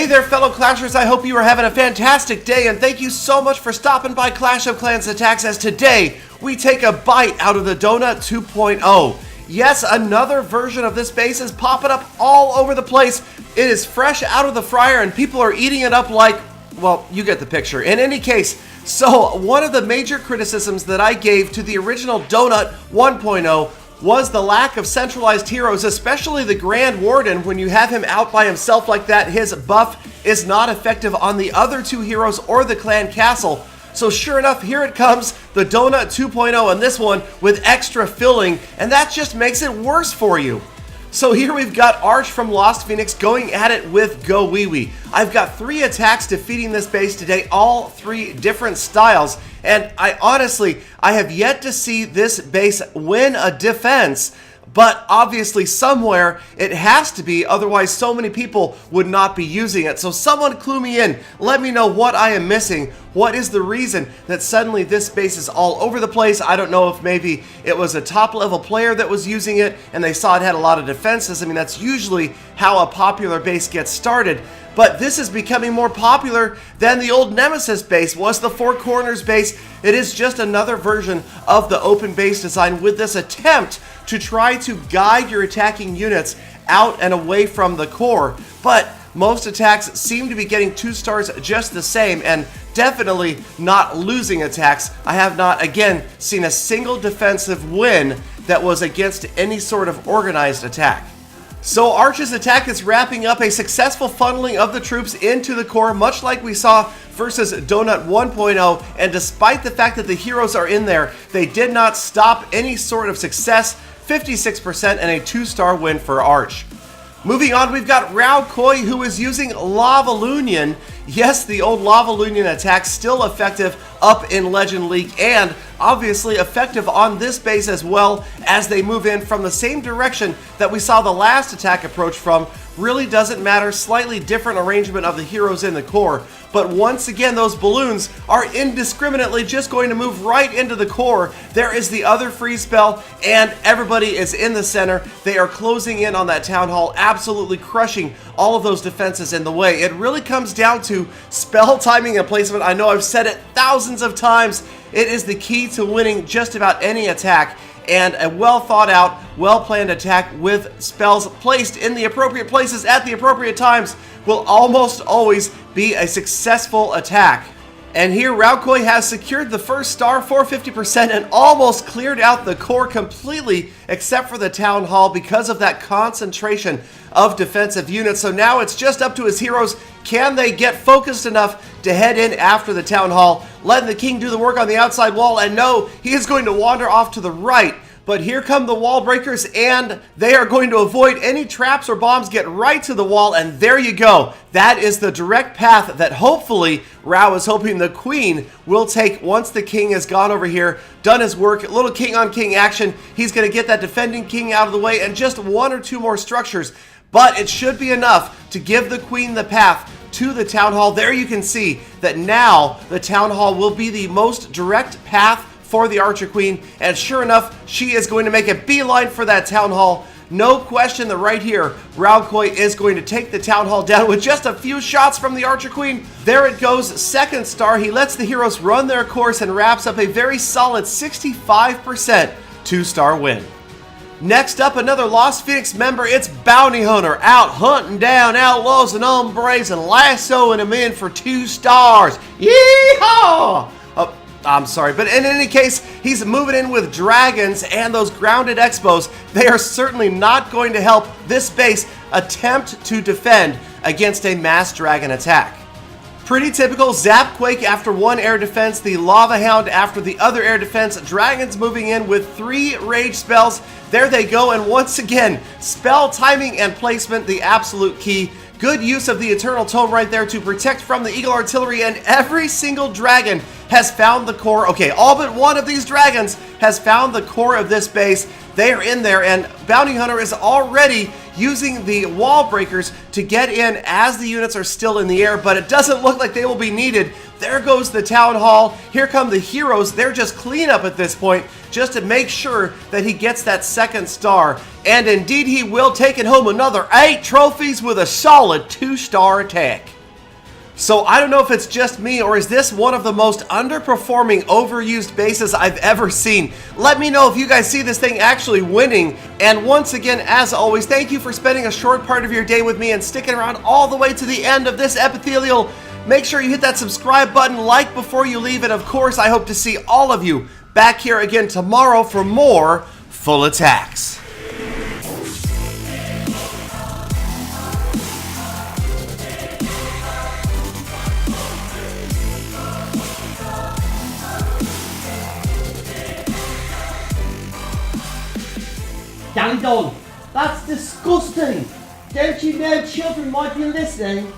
Hey there, fellow Clashers, I hope you are having a fantastic day, and thank you so much for stopping by Clash of Clans Attacks, as today we take a bite out of the Donut 2.0. Yes, another version of this base is popping up all over the place. It is fresh out of the fryer, and people are eating it up like, well, you get the picture. In any case, so one of the major criticisms that I gave to the original Donut 1.0 was the lack of centralized heroes, especially the Grand Warden. When you have him out by himself like that, his buff is not effective on the other two heroes or the clan castle. So sure enough, here it comes, the Donut 2.0, and this one with extra filling, and that just makes it worse for you. So here we've got Arch from Lost Phoenix going at it with Go Wee Wee. I've got 3 attacks defeating this base today, all 3 different styles. And I have yet to see this base win a defense. But obviously somewhere it has to be, otherwise so many people would not be using it. So someone clue me in. Let me know what I am missing. What is the reason that suddenly this base is all over the place? I don't know if maybe it was a top level player that was using it and they saw it had a lot of defenses. I mean, that's usually how a popular base gets started. But this is becoming more popular than the old Nemesis base was, the Four Corners base. It is just another version of the open base design with this attempt to try to guide your attacking units out and away from the core. But most attacks seem to be getting 2 stars just the same, and definitely not losing attacks. I have not, again, seen a single defensive win that was against any sort of organized attack. So Arch's attack is wrapping up a successful funneling of the troops into the core, much like we saw versus Donut 1.0, and despite the fact that the heroes are in there, they did not stop any sort of success. 56% and a 2-star win for Arch. Moving on, we've got Royale, who is using Lava Lunion. Yes, the old Lava Lunion attack still effective up in Legend League, and obviously effective on this base as well, as they move in from the same direction that we saw the last attack approach from. Really doesn't matter, slightly different arrangement of the heroes in the core, but once again those balloons are indiscriminately just going to move right into the core. There is the other freeze spell, and everybody is in the center. They are closing in on that town hall, absolutely crushing all of those defenses in the way. It really comes down to spell timing and placement. I know I've said it thousands of times. It is the key to winning just about any attack, and a well thought out, well planned attack with spells placed in the appropriate places at the appropriate times will almost always be a successful attack. And here Royale has secured the first star for 50% and almost cleared out the core completely, except for the town hall, because of that concentration of defensive units. So now it's just up to his heroes. Can they get focused enough to head in after the town hall, letting the king do the work on the outside wall? And no, he is going to wander off to the right. But here come the wall breakers, and they are going to avoid any traps or bombs, get right to the wall, and there you go. That is the direct path that hopefully Royale is hoping the queen will take once the king has gone over here, done his work. A little king on king action. He's going to get that defending king out of the way, and just 1 or 2 more structures. But it should be enough to give the queen the path to the town hall. There you can see that now the town hall will be the most direct path for the Archer Queen, and sure enough, she is going to make a beeline for that town hall. No question that right here, Royale is going to take the town hall down with just a few shots from the Archer Queen. There it goes, 2nd star. He lets the heroes run their course and wraps up a very solid 65% 2-star win. Next up, another Lost Phoenix member. It's Bounty Hunter, out hunting down outlaws and hombres and lassoing them in for 2 stars. Yeehaw! I'm sorry, but in any case, he's moving in with dragons and those grounded expos. They are certainly not going to help this base attempt to defend against a mass dragon attack. Pretty typical Zapquake after 1 air defense, the Lava Hound after the other air defense, dragons moving in with 3 rage spells. There they go, and once again, spell timing and placement, the absolute key. Good use of the Eternal Tome right there to protect from the Eagle Artillery, and every single dragon has found the core. Okay, all but 1 of these dragons has found the core of this base. They are in there, and Bounty Hunter is already using the wall breakers to get in as the units are still in the air, but it doesn't look like they will be needed. There goes the town hall. Here come the heroes. They're just cleanup at this point, just to make sure that he gets that 2nd star. And indeed he will, taking home another 8 trophies with a solid 2-star attack. So I don't know if it's just me, or is this one of the most underperforming, overused bases I've ever seen. Let me know if you guys see this thing actually winning. And once again, as always, thank you for spending a short part of your day with me and sticking around all the way to the end of this epithelial. Make sure you hit that subscribe button, like before you leave, and of course, I hope to see all of you back here again tomorrow for more Full Attacks. Danny Don, that's disgusting! Don't you know children might be listening?